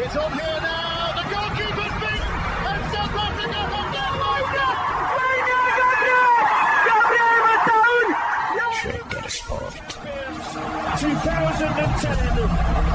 It's on here now. The goalkeeper's beaten, and South Africa have done Shaker Sport 2010.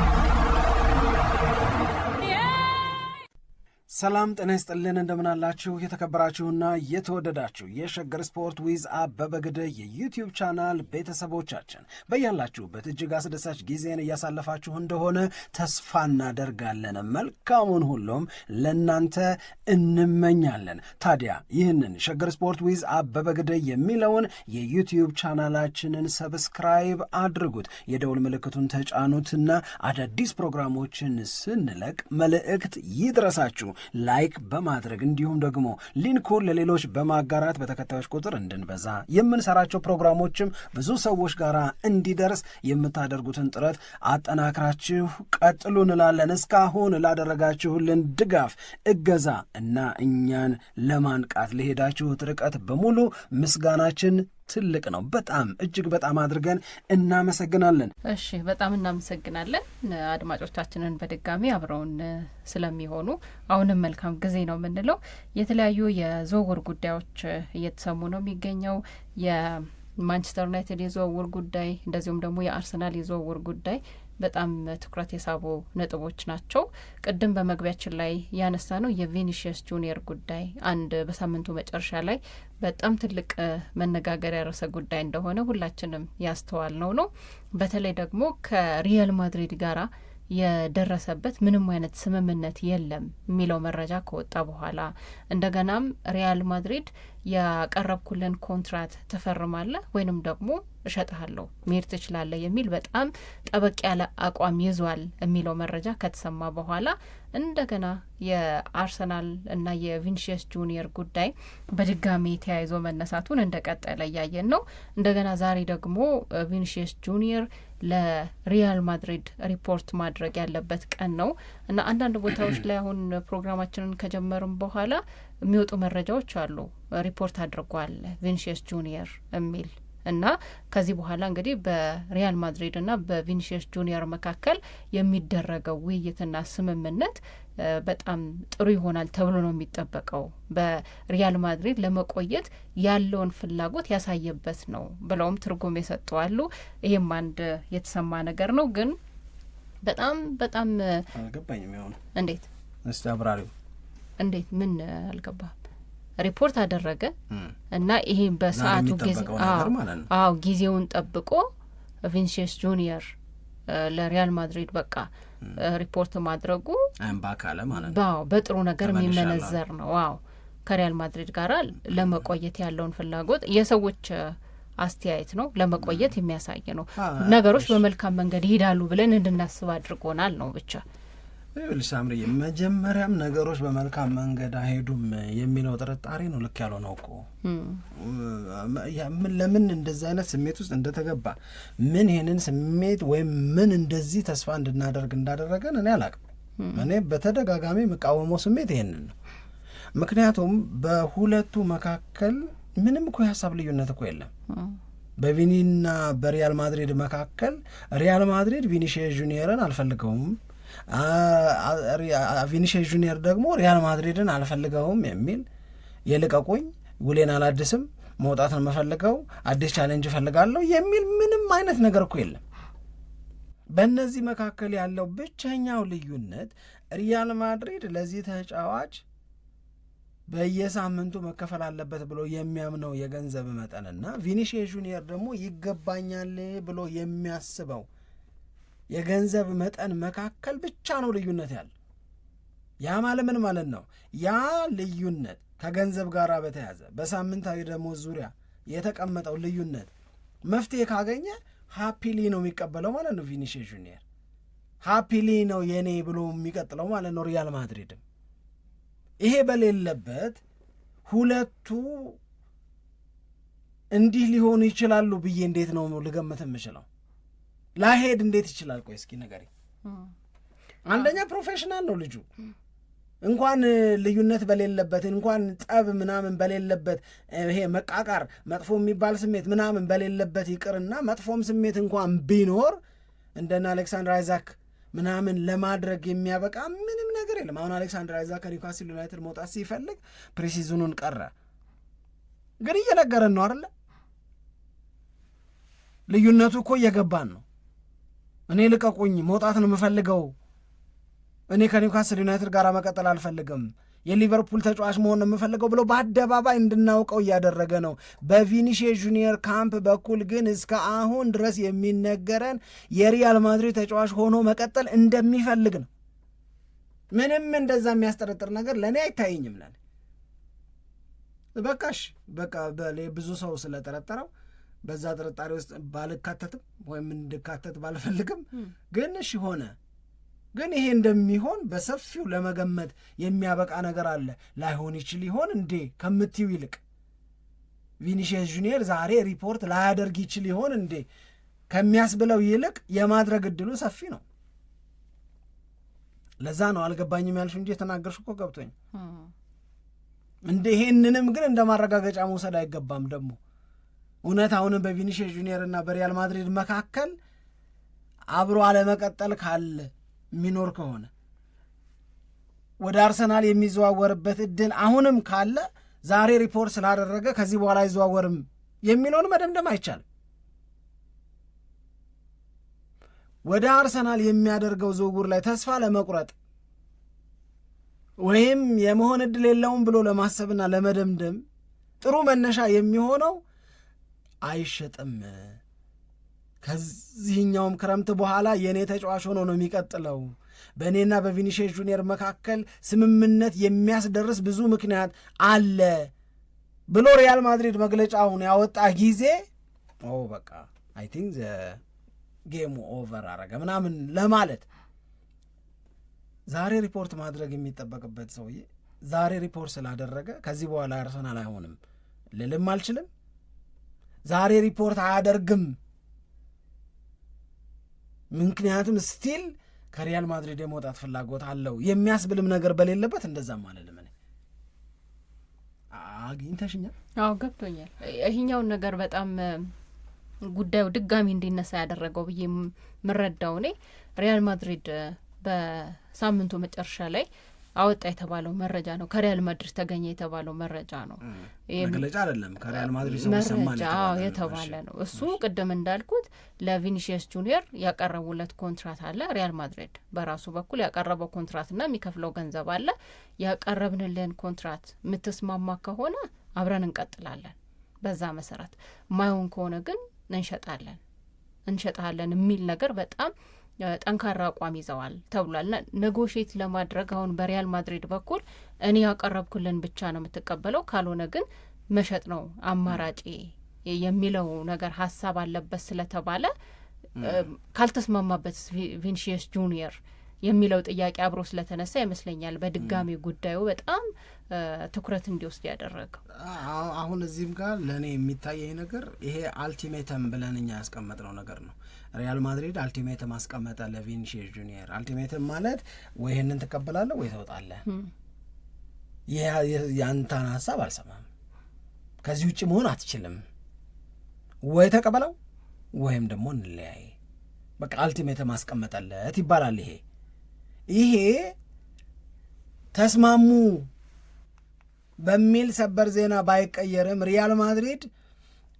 ሰላም ጤና ይስጥልን እንደምናላችሁ የተከበራችሁና የተወደዳችሁ የሸገር ስፖርት ዊዝ አበበ ግደይ የዩቲዩብ ቻናል ቤተሰቦቻችን በያላችሁበት እጅግ አስደሳች ጊዜን እያሳለፋችሁ እንደሆነ ተስፋ እናደርጋለን። መልካሙን ሁሉም ለናንተ እንመኛለን። ታዲያ ይህንን ሸገር ስፖርት ዊዝ አበበ ግደይ የሚለውን የዩቲዩብ ቻናላችንን ሰብስክራይብ አድርጉት፣ የደውል ምልክቱን ተጫኑትና አዳዲስ ፕሮግራሞችን ስንለቅ መልእክት ይድረሳችሁ። ላይክ በማድረግ እንዲሁም ደግሞ ሊንኩን ለሌሎች በማጋራት በተከታዮች ቁጥር እንድንበዛ የምንሰራቸው ፕሮግራሞችም ብዙ ሰዎች ጋር እንዲደርስ የምታደርጉትን ጥረት አጠናክራችሁ ቀጥሉ እንላለን። እስካሁን ላደረጋችሁልን ድጋፍ፣ እገዛ እና እኛን ለማንቃት ለሄዳችሁት ርቀት በሙሉ ምስጋናችን ትልቅ ነው። በጣም እጅግ በጣም አድርገን እናመሰግናለን። እሺ በጣም እናመሰግናለን አድማጮቻችንን በድጋሚ አብረውን ስለሚሆኑ አሁንም መልካም ጊዜ ነው የምንለው። የተለያዩ የዝውውር ጉዳዮች እየተሰሙ ነው የሚገኘው። የማንቸስተር ዩናይትድ የዝውውር ጉዳይ እንደዚሁም ደግሞ የአርሰናል የዝውውር ጉዳይ በጣም ትኩረት የሳቡ ነጥቦች ናቸው። ቅድም በመግቢያችን ላይ ያነሳ ነው የቪኒሺየስ ጁኒየር ጉዳይ አንድ በሳምንቱ መጨረሻ ላይ በጣም ትልቅ መነጋገሪያ ርዕሰ ጉዳይ እንደሆነ ሁላችንም ያስተዋል ነው። በተለይ ደግሞ ከሪያል ማድሪድ ጋራ የደረሰበት ምንም አይነት ስምምነት የለም የሚለው መረጃ ከወጣ በኋላ እንደገናም ሪያል ማድሪድ ያቀረብኩልን ኮንትራት ትፈርማለህ ወይንም ደግሞ እሸጥሃለሁ መሄድ ትችላለህ የሚል በጣም ጠበቅ ያለ አቋም ይዟል የሚለው መረጃ ከተሰማ በኋላ እንደገና የአርሰናል እና የቪኒሺየስ ጁኒየር ጉዳይ በድጋሚ ተያይዞ መነሳቱን እንደቀጠለ እያየን ነው። እንደገና ዛሬ ደግሞ ቪኒሺየስ ጁኒየር ለሪያል ማድሪድ ሪፖርት ማድረግ ያለበት ቀን ነው እና አንዳንድ ቦታዎች ላይ አሁን ፕሮግራማችንን ከጀመርም በኋላ የሚወጡ መረጃዎች አሉ። ሪፖርት አድርጓል ቪኒሺየስ ጁኒየር የሚል እና ከዚህ በኋላ እንግዲህ በሪያል ማድሪድ እና በቪኒሺየስ ጁኒየር መካከል የሚደረገው ውይይትና ስምምነት በጣም ጥሩ ይሆናል ተብሎ ነው የሚጠበቀው። በሪያል ማድሪድ ለመቆየት ያለውን ፍላጎት ያሳየበት ነው ብለውም ትርጉም የሰጠዋሉ። ይሄም አንድ የተሰማ ነገር ነው። ግን በጣም በጣም አልገባኝም። ይሆን እንዴት እስቲ አብራሪው እንዴት ምን አልገባም? ሪፖርት አደረገ እና ይሄ በሰዓቱ ጊዜ ጊዜውን ጠብቆ ቪኒሺየስ ጁኒየር ለሪያል ማድሪድ በቃ ሪፖርት ማድረጉ አንባካለ ማለት ነው። በጥሩ ነገር የሚመነዘር ነው። ከሪያል ማድሪድ ጋር ለመቆየት ያለውን ፍላጎት የሰዎች አስተያየት ነው። ለመቆየት የሚያሳይ ነው። ነገሮች በመልካም መንገድ ይሄዳሉ ብለን እንድናስብ አድርጎናል ነው ብቻ ሳምሪ መጀመሪያም ነገሮች በመልካም መንገድ አይሄዱም የሚለው ጥርጣሬ ነው ልክ ያልሆነው እኮ። ለምን እንደዚህ አይነት ስሜት ውስጥ እንደተገባ ምን ይሄንን ስሜት ወይም ምን እንደዚህ ተስፋ እንድናደርግ እንዳደረገን እኔ አላቅም። እኔ በተደጋጋሚ የምቃወመው ስሜት ይሄንን ነው። ምክንያቱም በሁለቱ መካከል ምንም እኮ የሀሳብ ልዩነት እኮ የለም። በቪኒና በሪያል ማድሪድ መካከል ሪያል ማድሪድ ቪኒሺየስ ጁኒየርን አልፈልገውም፣ ቪኒሺየስ ጁኒየር ደግሞ ሪያል ማድሪድን አልፈልገውም የሚል የልቀቁኝ፣ ውሌን አላድስም፣ መውጣት ነው የምፈልገው፣ አዲስ ቻሌንጅ እፈልጋለሁ የሚል ምንም አይነት ነገር እኮ የለም። በእነዚህ መካከል ያለው ብቸኛው ልዩነት ሪያል ማድሪድ ለዚህ ተጫዋች በየሳምንቱ መከፈል አለበት ብሎ የሚያምነው የገንዘብ መጠንና ቪኒሺየስ ጁኒየር ደግሞ ይገባኛል ብሎ የሚያስበው የገንዘብ መጠን መካከል ብቻ ነው ልዩነት ያለው። ያ ማለት ምን ማለት ነው? ያ ልዩነት ከገንዘብ ጋር በተያዘ በሳምንታዊ ደሞዝ ዙሪያ የተቀመጠው ልዩነት መፍትሄ ካገኘ ሃፒሊ ነው የሚቀበለው ማለት ነው። ቪኒሺየስ ጁኒየር ሃፒሊ ነው የኔ ብሎ የሚቀጥለው ማለት ነው። ሪያል ማድሪድም ይሄ በሌለበት ሁለቱ እንዲህ ሊሆኑ ይችላሉ ብዬ እንዴት ነው ልገምት የምችለው? ላሄድ እንዴት ይችላል? ቆይ እስኪ ነገሬ። አንደኛ ፕሮፌሽናል ነው ልጁ። እንኳን ልዩነት በሌለበት እንኳን ጠብ ምናምን በሌለበት ይሄ መቃቃር መጥፎ የሚባል ስሜት ምናምን በሌለበት ይቅርና መጥፎም ስሜት እንኳን ቢኖር እንደና አሌክሳንድር አይዛክ ምናምን ለማድረግ የሚያበቃ ምንም ነገር የለም። አሁን አሌክሳንደር አይዛክ ከኒውካስል ዩናይትድ መውጣት ሲፈልግ ፕሪሲዝኑን ቀረ፣ ግን እየነገረን ነው አይደለ? ልዩነቱ እኮ እየገባን ነው። እኔ ልቀቁኝ፣ መውጣት ነው የምፈልገው፣ እኔ ከኒውካስል ዩናይትድ ጋር መቀጠል አልፈልግም፣ የሊቨርፑል ተጫዋች መሆን ነው የምፈልገው ብሎ በአደባባይ እንድናውቀው እያደረገ ነው። በቪኒሺየስ ጁኒየር ካምፕ በኩል ግን እስከ አሁን ድረስ የሚነገረን የሪያል ማድሪድ ተጫዋች ሆኖ መቀጠል እንደሚፈልግ ነው። ምንም እንደዛ የሚያስጠረጥር ነገር ለእኔ አይታየኝም። ለኔ በቃሽ በቃ ብዙ ሰው ስለጠረጠረው በዛ ጥርጣሬ ውስጥ ባልካተትም ወይም እንድካተት ባልፈልግም፣ ግን እሺ ሆነ። ግን ይሄ እንደሚሆን በሰፊው ለመገመት የሚያበቃ ነገር አለ። ላይሆን ይችል ይሆን እንዴ ከምትዩ ይልቅ ቪኒሺየስ ጁኒየር ዛሬ ሪፖርት ላያደርግ ይችል ይሆን እንዴ ከሚያስብለው ይልቅ የማድረግ እድሉ ሰፊ ነው። ለዛ ነው አልገባኝም ያልሽ እንጂ የተናገርሽ እኮ ገብቶኝ። እንደ ይሄንንም ግን እንደ ማረጋገጫ መውሰድ አይገባም። ደግሞ እውነት አሁንም በቪኒሺየስ ጁኒየር እና በሪያል ማድሪድ መካከል አብሮ አለመቀጠል ካለ የሚኖር ከሆነ ወደ አርሰናል የሚዘዋወርበት እድል አሁንም ካለ ዛሬ ሪፖርት ስላደረገ ከዚህ በኋላ አይዘዋወርም የሚለውን መደምደም አይቻልም። ወደ አርሰናል የሚያደርገው ዝውውር ላይ ተስፋ ለመቁረጥ ወይም የመሆን እድል የለውም ብሎ ለማሰብና ለመደምደም ጥሩ መነሻ የሚሆነው አይሸጥም፣ ከዚህኛውም ክረምት በኋላ የእኔ ተጫዋች ሆኖ ነው የሚቀጥለው፣ በእኔና በቪኒሺየስ ጁኒየር መካከል ስምምነት የሚያስደርስ ብዙ ምክንያት አለ ብሎ ሪያል ማድሪድ መግለጫውን ያወጣ ጊዜ በቃ አይ ቲንክ ጌሙ ኦቨር አረገ ምናምን ለማለት ዛሬ ሪፖርት ማድረግ የሚጠበቅበት ሰውዬ ዛሬ ሪፖርት ስላደረገ ከዚህ በኋላ አርሰናል አይሆንም ልልም አልችልም። ዛሬ ሪፖርት አያደርግም ምክንያቱም ስቲል ከሪያል ማድሪድ የመውጣት ፍላጎት አለው የሚያስብልም ነገር በሌለበት እንደዛም አልልም። እኔ አግኝተሽኛል? አዎ ገብቶኛል። ይሄኛውን ነገር በጣም ጉዳዩ ድጋሚ እንዲነሳ ያደረገው ብዬ የምረዳው እኔ ሪያል ማድሪድ በሳምንቱ መጨረሻ ላይ አወጣ የተባለው መረጃ ነው። ከሪያል ማድሪድ ተገኘ የተባለው መረጃ ነው። መግለጫ አይደለም፣ ከሪያል ማድሪድ መረጃ የተባለ ነው። እሱ ቅድም እንዳልኩት ለቪኒሺየስ ጁኒየር ያቀረቡለት ኮንትራት አለ። ሪያል ማድሪድ በራሱ በኩል ያቀረበው ኮንትራትና የሚከፍለው ገንዘብ አለ። ያቀረብንልን ኮንትራት የምትስማማ ከሆነ አብረን እንቀጥላለን፣ በዛ መሰረት ማይሆን ከሆነ ግን እንሸጣለን የሚል ነገር በጣም ጠንካራ አቋም ይዘዋል ተብሏል። ና ኔጎሽት ለማድረግ አሁን በሪያል ማድሪድ በኩል እኔ ያቀረብኩልን ብቻ ነው የምትቀበለው፣ ካልሆነ ግን መሸጥ ነው አማራጭ የሚለው ነገር ሀሳብ አለበት ስለተባለ ካልተስማማበት ቪኒሺየስ ጁኒየር የሚለው ጥያቄ አብሮ ስለተነሳ ይመስለኛል በድጋሚ ጉዳዩ በጣም ትኩረት እንዲወስድ ያደረገው። አሁን እዚህም ጋር ለእኔ የሚታየኝ ነገር ይሄ አልቲሜተም ብለን እኛ ያስቀመጥነው ነገር ነው። ሪያል ማድሪድ አልቲሜተም አስቀመጠ ለቪኒሺየስ ጁኒየር። አልቲሜተም ማለት ወይ ይህንን ትቀበላለህ ወይ ትወጣለህ፣ ያንተን ሀሳብ አልሰማም፣ ከዚህ ውጭ መሆን አትችልም፣ ወይ ተቀበለው ወይም ደግሞ እንለያይ፣ በቃ አልቲሜተም አስቀመጠለት ይባላል። ይሄ ተስማሙ በሚል ሰበር ዜና ባይቀየርም ሪያል ማድሪድ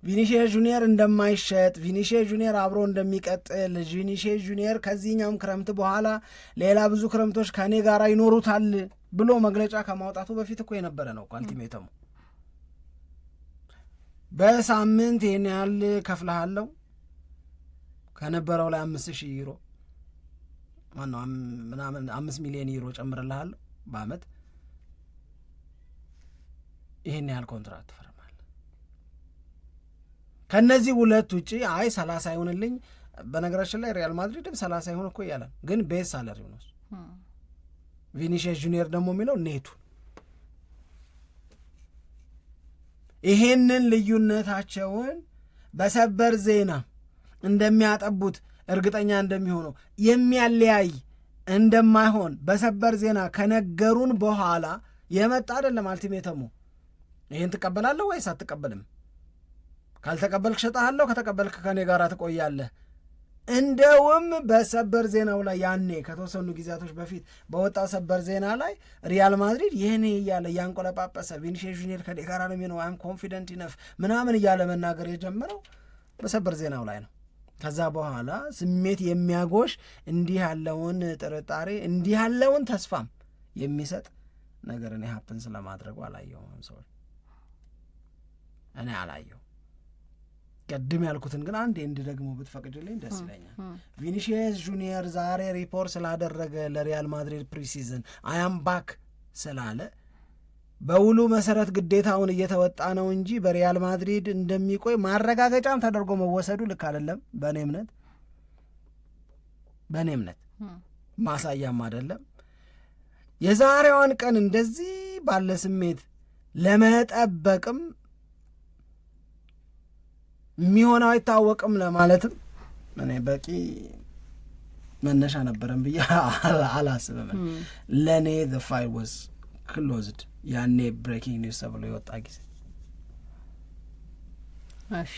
ቪኒሺየስ ጁኒየር እንደማይሸጥ፣ ቪኒሺየስ ጁኒየር አብሮ እንደሚቀጥል፣ ቪኒሺየስ ጁኒየር ከዚህኛውም ክረምት በኋላ ሌላ ብዙ ክረምቶች ከእኔ ጋር ይኖሩታል ብሎ መግለጫ ከማውጣቱ በፊት እኮ የነበረ ነው አልቲሜተሙ። በሳምንት ይህን ያህል ከፍልሃለሁ ከነበረው ላይ 5,000 ዩሮ ምናምን 5 ሚሊዮን ዩሮ ጨምርልሃለሁ በአመት ይህን ያህል ኮንትራት ትፈርማለህ። ከነዚህ ሁለት ውጪ 30 ይሆንልኝ። በነገራችን ላይ ሪያል ማድሪድም 30 ይሆን እኮ እያለ ግን ቤዝ ሳለሪው ነው። ቪኒሺየስ ጁኒየር ደግሞ የሚለው ኔቱ። ይሄንን ልዩነታቸውን በሰበር ዜና እንደሚያጠቡት እርግጠኛ እንደሚሆነው የሚያለያይ እንደማይሆን በሰበር ዜና ከነገሩን በኋላ የመጣ አይደለም አልቲሜተሙ። ይህን ትቀበላለህ ወይስ አትቀበልም? ካልተቀበልክ እሸጥሃለሁ፣ ከተቀበልክ ከኔ ጋር ትቆያለህ እንደውም በሰበር ዜናው ላይ ያኔ ከተወሰኑ ጊዜያቶች በፊት በወጣው ሰበር ዜና ላይ ሪያል ማድሪድ ይህኔ እያለ ያንቆለጳጰሰ ቪኒሲየስ ጁኒየር ከዴ ጋር ነው የሚሆነው አም ኮንፊደንት ኢነፍ ምናምን እያለ መናገር የጀመረው በሰበር ዜናው ላይ ነው። ከዛ በኋላ ስሜት የሚያጎሽ እንዲህ ያለውን ጥርጣሬ እንዲህ ያለውን ተስፋም የሚሰጥ ነገር እኔ ሀፕን ስለማድረጉ አላየሁም። ሰዎች እኔ አላየሁ። ቀድም ያልኩትን ግን አንዴ ደግሞ ብትፈቅድልኝ ደስ ይለኛል። ቪኒሲየስ ጁኒየር ዛሬ ሪፖርት ስላደረገ ለሪያል ማድሪድ ፕሪሲዝን አያም ባክ ስላለ በውሉ መሰረት ግዴታውን እየተወጣ ነው እንጂ በሪያል ማድሪድ እንደሚቆይ ማረጋገጫም ተደርጎ መወሰዱ ልክ አይደለም። በእኔ እምነት ማሳያም አይደለም። የዛሬዋን ቀን እንደዚህ ባለ ስሜት ለመጠበቅም የሚሆነው አይታወቅም ለማለትም እኔ በቂ መነሻ ነበረን ብዬ አላስብም። ለእኔ the file was closed ያኔ ብሬኪንግ ኒውስ ተብሎ የወጣ ጊዜ። እሺ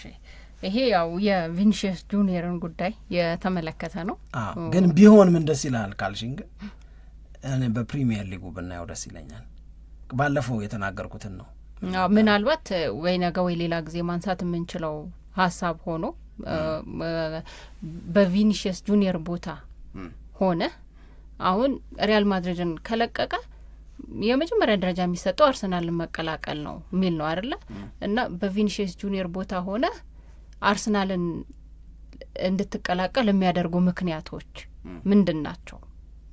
ይሄ ያው የቪኒሲየስ ጁኒየርን ጉዳይ የተመለከተ ነው። ግን ቢሆን ምን ደስ ይላል ካልሽኝ ግን እኔ በፕሪሚየር ሊጉ ብናየው ደስ ይለኛል። ባለፈው የተናገርኩትን ነው። ምናልባት ወይ ነገ ወይ ሌላ ጊዜ ማንሳት የምንችለው ሀሳብ ሆኖ በቪኒሲየስ ጁኒየር ቦታ ሆነ አሁን ሪያል ማድሪድን ከለቀቀ የመጀመሪያ ደረጃ የሚሰጠው አርሰናልን መቀላቀል ነው የሚል ነው አይደለ? እና በቪኒሲየስ ጁኒየር ቦታ ሆነ አርሰናልን እንድትቀላቀል የሚያደርጉ ምክንያቶች ምንድን ናቸው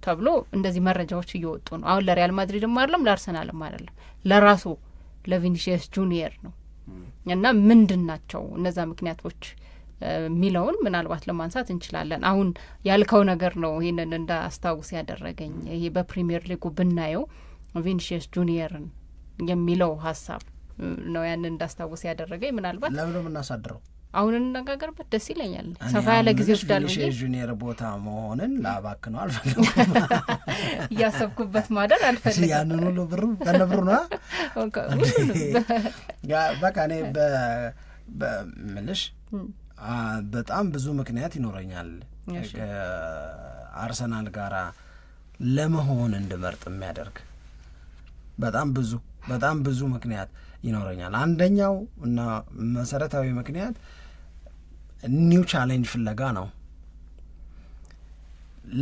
ተብሎ እንደዚህ መረጃዎች እየወጡ ነው። አሁን ለሪያል ማድሪድም አይደለም ለአርሰናልም አይደለም ለራሱ ለቪኒሲየስ ጁኒየር ነው። እና ምንድን ናቸው እነዛ ምክንያቶች የሚለውን ምናልባት ለማንሳት እንችላለን። አሁን ያልከው ነገር ነው ይህንን እንዳስታውስ ያደረገኝ። ይሄ በፕሪሚየር ሊጉ ብናየው ቪኒሲየስ ጁኒየርን የሚለው ሀሳብ ነው ያንን እንዳስታውስ ያደረገኝ። ምናልባት ለምን ነው የምናሳድረው? አሁን እንነጋገርበት ደስ ይለኛል። ሰፋ ያለ ጊዜ ወስዳለሁ። ቪኒሲየስ ጁኒየር ቦታ መሆንን ላባክ ነው አልፈልግም። እያሰብኩበት ማደር አልፈልግም። ያንን ሁሉ ብሩ ከነብሩ ነው በቃ እኔ በምልሽ በጣም ብዙ ምክንያት ይኖረኛል ከአርሰናል ጋራ ለመሆን እንድመርጥ የሚያደርግ በጣም ብዙ ምክንያት ይኖረኛል። አንደኛው እና መሰረታዊ ምክንያት ኒው ቻሌንጅ ፍለጋ ነው።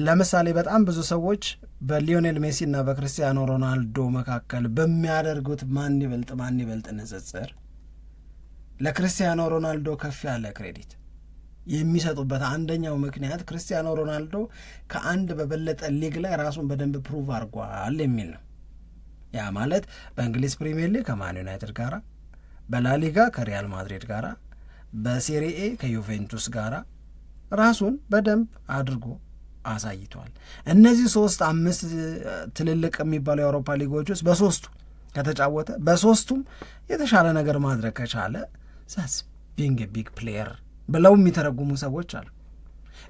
ለምሳሌ በጣም ብዙ ሰዎች በሊዮኔል ሜሲ እና በክርስቲያኖ ሮናልዶ መካከል በሚያደርጉት ማን ይበልጥ ንጽጽር ለክርስቲያኖ ሮናልዶ ከፍ ያለ ክሬዲት የሚሰጡበት አንደኛው ምክንያት ክርስቲያኖ ሮናልዶ ከአንድ በበለጠ ሊግ ላይ ራሱን በደንብ ፕሩቭ አድርጓል የሚል ነው። ያ ማለት በእንግሊዝ ፕሪሚየር ሊግ ከማን ዩናይትድ ጋራ፣ በላሊጋ ከሪያል ማድሪድ ጋራ፣ በሴሪኤ ከዩቬንቱስ ጋራ ራሱን በደንብ አድርጎ አሳይቷል። እነዚህ 3-5 ትልልቅ የሚባሉ የአውሮፓ ሊጎች ውስጥ በሶስቱ ከተጫወተ በሶስቱም የተሻለ ነገር ማድረግ ከቻለ ዛስ ቢንግ ቢግ ፕሌየር ብለው የሚተረጉሙ ሰዎች አሉ።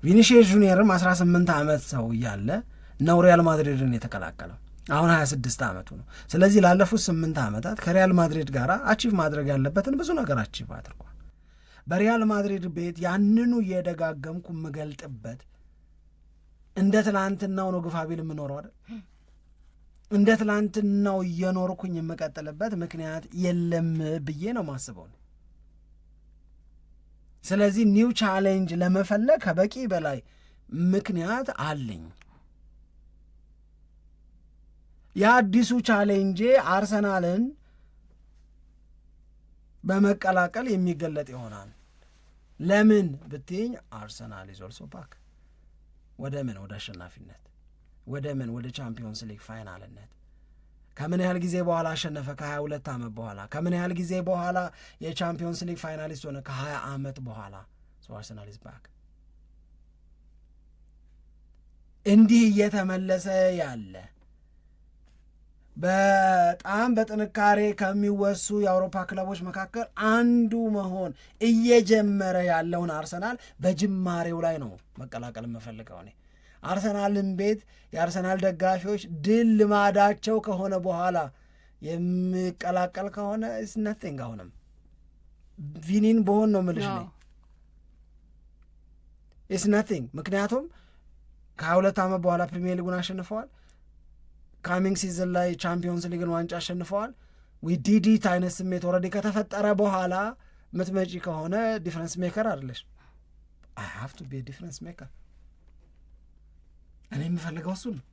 ቪኒሲየስ ጁኒየርም 18 ዓመት ሰው እያለ ነው ሪያል ማድሪድን የተቀላቀለው። አሁን 26 ዓመቱ ነው። ስለዚህ ላለፉት 8 ዓመታት ከሪያል ማድሪድ ጋር አቺቭ ማድረግ ያለበትን ብዙ ነገር አቺቭ አድርጓል። በሪያል ማድሪድ ቤት ያንኑ እየደጋገምኩ የምገልጥበት እንደ ትላንትናው ነው ግፋቢል የምኖረው አይደል? እንደ ትላንትናው እየኖርኩኝ የምቀጥልበት ምክንያት የለም ብዬ ነው ማስበው። ስለዚህ ኒው ቻሌንጅ ለመፈለግ ከበቂ በላይ ምክንያት አለኝ። የአዲሱ ቻሌንጄ አርሰናልን በመቀላቀል የሚገለጥ ይሆናል። ለምን ብትይኝ አርሰናል ኢዝ ኦልሶ ባክ። ወደ አሸናፊነት፣ ወደ ቻምፒዮንስ ሊግ ፋይናልነት። ከምን ያህል ጊዜ በኋላ አሸነፈ? ከ22 ዓመት በኋላ። ከምን ያህል ጊዜ በኋላ የቻምፒዮንስ ሊግ ፋይናሊስት ሆነ? ከ20 ዓመት በኋላ። አርሰናል ኢዝ ባክ። እንዲህ እየተመለሰ ያለ በጣም በጥንካሬ ከሚወሱ የአውሮፓ ክለቦች መካከል አንዱ መሆን እየጀመረ ያለውን አርሰናል በጅማሬው ላይ ነው መቀላቀል የምፈልገው እኔ። አርሰናልን ቤት የአርሰናል ደጋፊዎች ድል ልማዳቸው ከሆነ በኋላ የሚቀላቀል ከሆነ ነቲንግ አሁንም ቪኒን በሆን ነው ምልሽ ነ ኢትስ ናቲንግ። ምክንያቱም ከ2 ዓመት በኋላ ፕሪሚየር ሊጉን አሸንፈዋል። ካሚንግ ሲዝን ላይ ቻምፒዮንስ ሊግን ዋንጫ አሸንፈዋል። ዲዲት አይነት ስሜት ወረዴ ከተፈጠረ በኋላ ምትመጪ ከሆነ ዲፍረንስ ሜከር አይደለሽ። አይ ሃቭ ቱ ቢ ዲፍረንስ ሜከር። እኔ የምፈልገው እሱ ነው።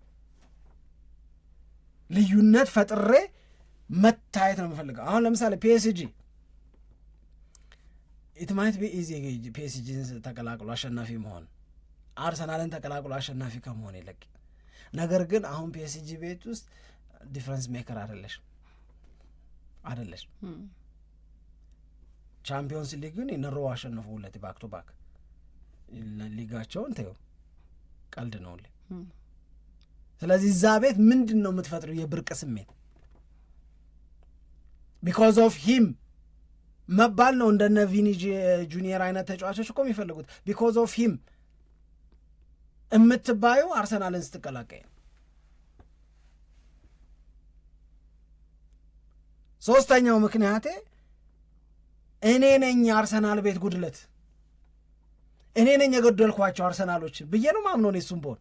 ልዩነት ፈጥሬ መታየት ነው የምፈልገው። አሁን ለምሳሌ ፒኤስጂ ኢት ማይት ቢ ኢዚ ፒኤስጂን ተቀላቅሎ አሸናፊ መሆን አርሰናልን ተቀላቅሎ አሸናፊ ከመሆን ይልቅ፣ ነገር ግን አሁን ፒኤስጂ ቤት ውስጥ ዲፍረንስ ሜከር አደለሽ። ቻምፒዮንስ ሊግን የነሮ አሸነፉ 2 ባክ ቱ ባክ። ሊጋቸውን ተይው፣ ቀልድ ነው። ስለዚህ እዛ ቤት ምንድን ነው የምትፈጥረው? የብርቅ ስሜት ቢኮዝ ኦፍ ሂም መባል ነው። እንደነ ቪኒ ጁኒየር አይነት ተጫዋቾች እኮ የሚፈልጉት ቢኮዝ ኦፍ ሂም የምትባዩ አርሰናልን ስትቀላቀይ። ሶስተኛው ምክንያቴ እኔ ነኝ የአርሰናል ቤት ጉድለት፣ እኔ ነኝ የገደልኳቸው አርሰናሎችን ብዬ ነው ማምነው። እኔ እሱም በሆን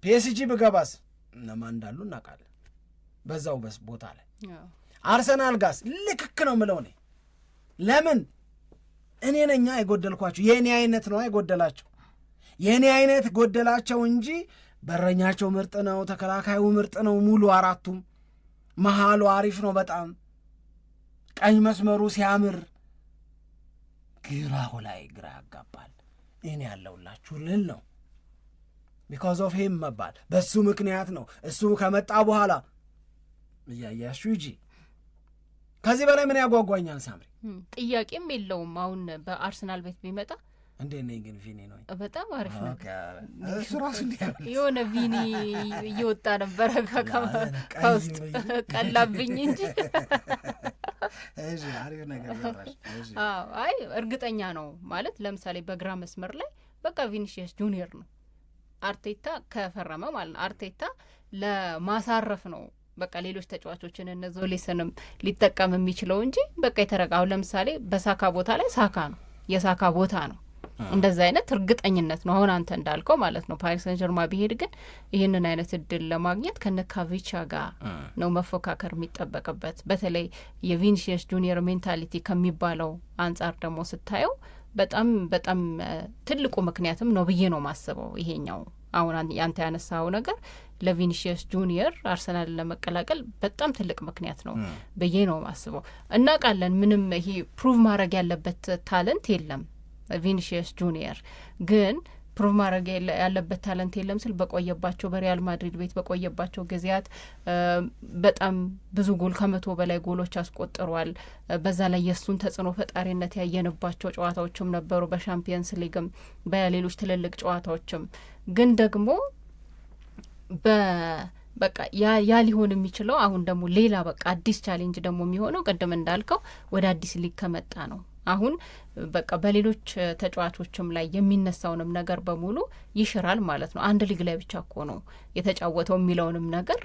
ፒኤስጂ ብገባስ እነማን እንዳሉ እናውቃለን በዛው በስ ቦታ ላይ። አርሰናል ጋስ ልክክ ነው ምለው እኔ። ለምን እኔ ነኛ የጎደልኳቸው፣ የእኔ አይነት ነው የጎደላቸው፣ የእኔ አይነት ጎደላቸው እንጂ በረኛቸው ምርጥ ነው፣ ተከላካዩ ምርጥ ነው፣ ሙሉ አራቱም፣ መሃሉ አሪፍ ነው በጣም፣ ቀኝ መስመሩ ሲያምር፣ ግራው ላይ ግራ ያጋባል። እኔ ያለውላችሁ ልል ነው ቢኮዝ ኦፍ ሂም መባል በሱ ምክንያት ነው። እሱ ከመጣ በኋላ እያያሹ እንጂ ከዚህ በላይ ምን ያጓጓኛል? ሳምሪ ጥያቄም የለውም። አሁን በአርሰናል ቤት ቢመጣ እንዴት ነኝ ግን ቪኒ ነው በጣም አሪፍ ነው። እሱ ራሱ የሆነ ቪኒ እየወጣ ነበረ ከውስጥ ቀላብኝ እንጂ አሪፍ ነገር ዘራሽ። አይ እርግጠኛ ነው ማለት ለምሳሌ በግራ መስመር ላይ በቃ ቪኒሺየስ ጁኒየር ነው አርቴታ ከፈረመ ማለት ነው። አርቴታ ለማሳረፍ ነው በቃ ሌሎች ተጫዋቾችን እነዚያው ሌሰንም ሊጠቀም የሚችለው እንጂ በቃ የተረጋው ለምሳሌ በሳካ ቦታ ላይ ሳካ ነው የሳካ ቦታ ነው። እንደዛ አይነት እርግጠኝነት ነው አሁን አንተ እንዳልከው ማለት ነው። ፓሪስ ሰን ጀርማ ቢሄድ ግን ይህንን አይነት እድል ለማግኘት ከነካቪቻ ጋር ነው መፎካከር የሚጠበቅበት። በተለይ የቪኒሺየስ ጁኒየር ሜንታሊቲ ከሚባለው አንጻር ደግሞ ስታየው በጣም በጣም ትልቁ ምክንያትም ነው ብዬ ነው ማስበው። ይሄኛው አሁን ያንተ ያነሳው ነገር ለቪኒሺየስ ጁኒየር አርሰናል ለመቀላቀል በጣም ትልቅ ምክንያት ነው ብዬ ነው ማስበው። እናውቃለን ምንም ይሄ ፕሩቭ ማድረግ ያለበት ታለንት የለም ቪኒሺየስ ጁኒየር ግን ፕሩቭ ማድረግ ያለበት ታለንት የለም ስል በቆየባቸው በሪያል ማድሪድ ቤት በቆየባቸው ጊዜያት በጣም ብዙ ጎል 100 በላይ ጎሎች አስቆጥሯል። በዛ ላይ የሱን ተጽዕኖ ፈጣሪነት ያየንባቸው ጨዋታዎችም ነበሩ በሻምፒየንስ ሊግም በሌሎች ትልልቅ ጨዋታዎችም። ግን ደግሞ በቃ ያ ሊሆን የሚችለው አሁን ደግሞ ሌላ በቃ አዲስ ቻሌንጅ ደግሞ የሚሆነው ቅድም እንዳልከው ወደ አዲስ ሊግ ከመጣ ነው። አሁን በቃ በሌሎች ተጫዋቾችም ላይ የሚነሳውንም ነገር በሙሉ ይሽራል ማለት ነው። አንድ ሊግ ላይ ብቻ እኮ ነው የተጫወተው የሚለውንም ነገር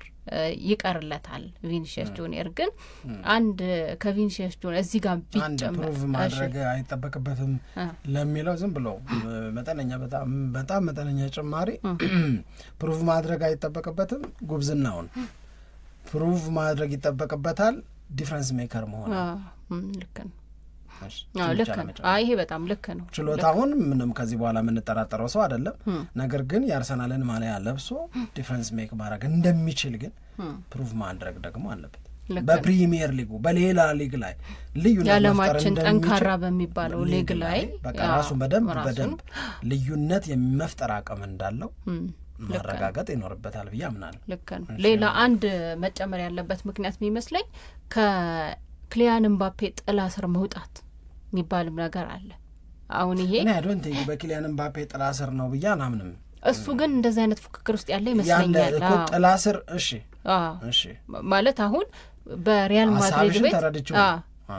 ይቀርለታል። ቪኒሺየስ ጁኒየር ግን አንድ ከቪኒሺየስ ጁኒየር እዚህ ጋር ቢጨምር ፕሩቭ ማድረግ አይጠበቅበትም ለሚለው ዝም ብሎ መጠነኛ በጣም መጠነኛ ጭማሪ ፕሩቭ ማድረግ አይጠበቅበትም። ጉብዝናውን ፕሩቭ ማድረግ ይጠበቅበታል። ዲፍረንስ ሜከር መሆን ልክ ነው። ልክ ነው። ይሄ በጣም ልክ ነው። ችሎታውን ምንም ከዚህ በኋላ የምንጠራጠረው ሰው አይደለም። ነገር ግን የአርሰናልን ማሊያ ለብሶ ዲፍረንስ ሜክ ማድረግ እንደሚችል ግን ፕሩቭ ማድረግ ደግሞ አለበት። በፕሪሚየር ሊጉ በሌላ ሊግ ላይ ልዩነት የዓለማችን ጠንካራ በሚባለው ሊግ ላይ በቃ ራሱን በደንብ ልዩነት የሚመፍጠር አቅም እንዳለው ማረጋገጥ ይኖርበታል ብዬ አምናለሁ። ልክ ነው። ሌላ አንድ መጨመር ያለበት ምክንያት የሚመስለኝ ከክሊያን ምባፔ ጥላ ስር መውጣት የሚባልም ነገር አለ። አሁን ይሄ እኔ አይዶን ቲንክ በክሊያን ምባፔ ጥላ ስር ነው ብዬ አላምንም። እሱ ግን እንደዚህ አይነት ፉክክር ውስጥ ያለ ይመስለኛል። ጥላ ስር እሺ ማለት አሁን በሪያል ማድሪድ ቤት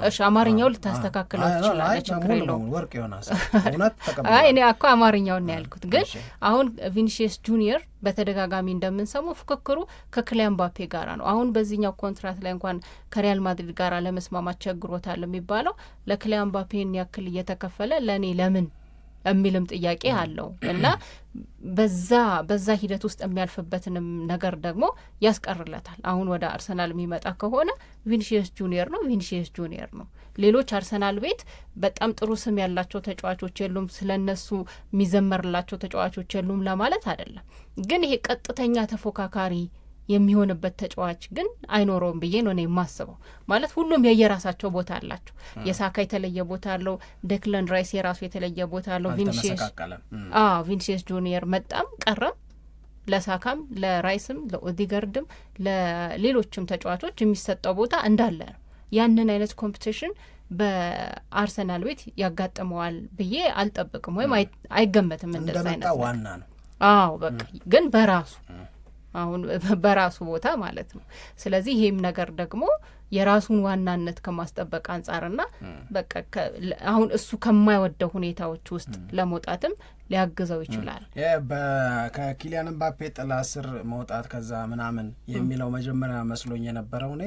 እሺ አማርኛው ልታስተካክለው ትችላለች። ችግር የለውም። ወርቅ ዮናስ እውነት ተቀበለ። እኔ እኮ አማርኛውን ነው ያልኩት። ግን አሁን ቪኒሺየስ ጁኒየር በተደጋጋሚ እንደምንሰማው ፉክክሩ ከክሊያን ምባፔ ጋራ ነው። አሁን በዚህኛው ኮንትራት ላይ እንኳን ከሪያል ማድሪድ ጋራ ለመስማማት ቸግሮታል የሚባለው ለክሊያን ምባፔን ያክል እየተከፈለ ለእኔ ለምን የሚልም ጥያቄ አለው እና በዛ ሂደት ውስጥ የሚያልፍበትንም ነገር ደግሞ ያስቀርለታል። አሁን ወደ አርሰናል የሚመጣ ከሆነ ቪኒሲየስ ጁኒየር ነው። ሌሎች አርሰናል ቤት በጣም ጥሩ ስም ያላቸው ተጫዋቾች የሉም፣ ስለነሱ የሚዘመርላቸው ተጫዋቾች የሉም ለማለት አይደለም። ግን ይሄ ቀጥተኛ ተፎካካሪ የሚሆንበት ተጫዋች ግን አይኖረውም ብዬ ነው የማስበው። ማለት ሁሉም የየራሳቸው ቦታ አላቸው። የሳካ የተለየ ቦታ አለው፣ ዴክለን ራይስ የራሱ የተለየ ቦታ አለው። ቪኒሲየስ ጁኒየር መጣም ቀረም ለሳካም ለራይስም ለኦዲጋርድም ለሌሎችም ተጫዋቾች የሚሰጠው ቦታ እንዳለ ነው። ያንን አይነት ኮምፒቲሽን በአርሰናል ቤት ያጋጥመዋል ብዬ አልጠብቅም፣ ወይም አይገመትም እንደዛ አይነት ዋና ነው። በቃ ግን አሁን በራሱ ቦታ ማለት ነው። ስለዚህ ይሄም ነገር ደግሞ የራሱን ዋናነት ከማስጠበቅ አንጻርና በቃ አሁን እሱ ከማይወደው ሁኔታዎች ውስጥ ለመውጣትም ሊያግዘው ይችላል። ከኪሊያን ምባፔ ጥላ ስር መውጣት ከዛ ምናምን የሚለው መጀመሪያ መስሎኝ የነበረው እኔ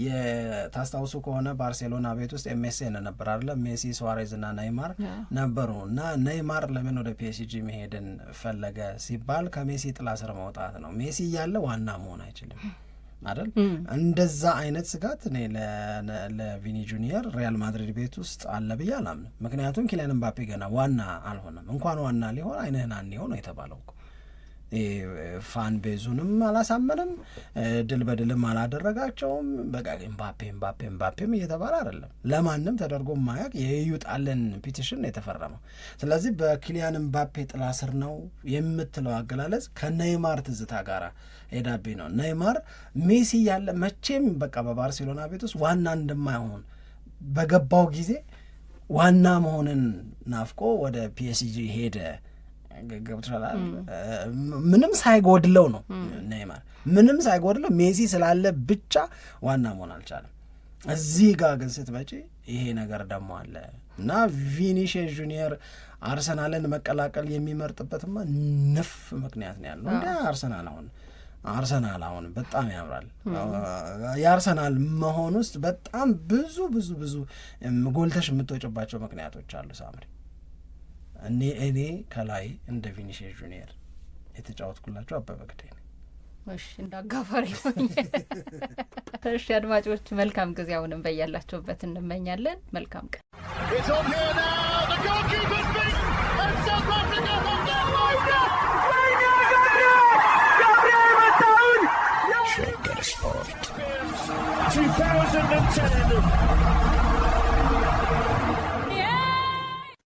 የታስታውሱ ከሆነ ባርሴሎና ቤት ውስጥ ኤምኤስኤን ነበር አይደል? ሜሲ፣ ሱዋሬዝ እና ኔይማር ነበሩ እና ኔይማር ለምን ወደ ፒኤስጂ መሄድን ፈለገ ሲባል ከሜሲ ጥላ ስር መውጣት ነው። ሜሲ እያለ ዋና መሆን አይችልም አይደል? እንደዛ አይነት ስጋት እኔ ለቪኒ ጁኒየር ሪያል ማድሪድ ቤት ውስጥ አለ ብዬ አላምንም። ምክንያቱም ኪሊያን ምባፔ ገና ዋና አልሆነም። እንኳን ዋና ሊሆን አይንህን አንየው ነው የተባለው እኮ። ፋን ቤዙንም አላሳመንም፣ ድል በድልም አላደረጋቸውም። በቃ ምባፔም እየተባለ አይደለም፣ ለማንም ተደርጎ ማያቅ የይውጣልን ፒቲሽን የተፈረመው። ስለዚህ በኪሊያን ምባፔ ጥላ ስር ነው የምትለው አገላለጽ ከኔይማር ትዝታ ጋር ኤዳቢ ነው። ኔይማር ሜሲ ያለ መቼም በቃ በባርሴሎና ቤት ውስጥ ዋና እንደማይሆን በገባው ጊዜ ዋና መሆንን ናፍቆ ወደ ፒኤስጂ ሄደ። ገብቶሻል? ምንም ሳይጎድለው ነው ኔይማር፣ ምንም ሳይጎድለው ሜሲ ስላለ ብቻ ዋና መሆን አልቻለም። እዚህ ጋር ግን ስትመጪ ይሄ ነገር ደግሞ አለ እና ቪኒሲየስ ጁኒየር አርሰናልን መቀላቀል የሚመርጥበትማ ንፍ ምክንያት ነው ያለው። እንደ አርሰናል አሁን በጣም ያምራል። የአርሰናል መሆን ውስጥ በጣም ብዙ ጎልተሽ የምትወጭባቸው ምክንያቶች አሉ ሳምሪ። እኔ ከላይ እንደ ቪኒሲየስ ጁኒየር የተጫወትኩላቸው አበበ ግደይ ነው። እሺ እንዳጋፋሪ ሆኜ እሺ አድማጮች መልካም ጊዜ አሁንም በያላችሁበት እንመኛለን። መልካም ቀን።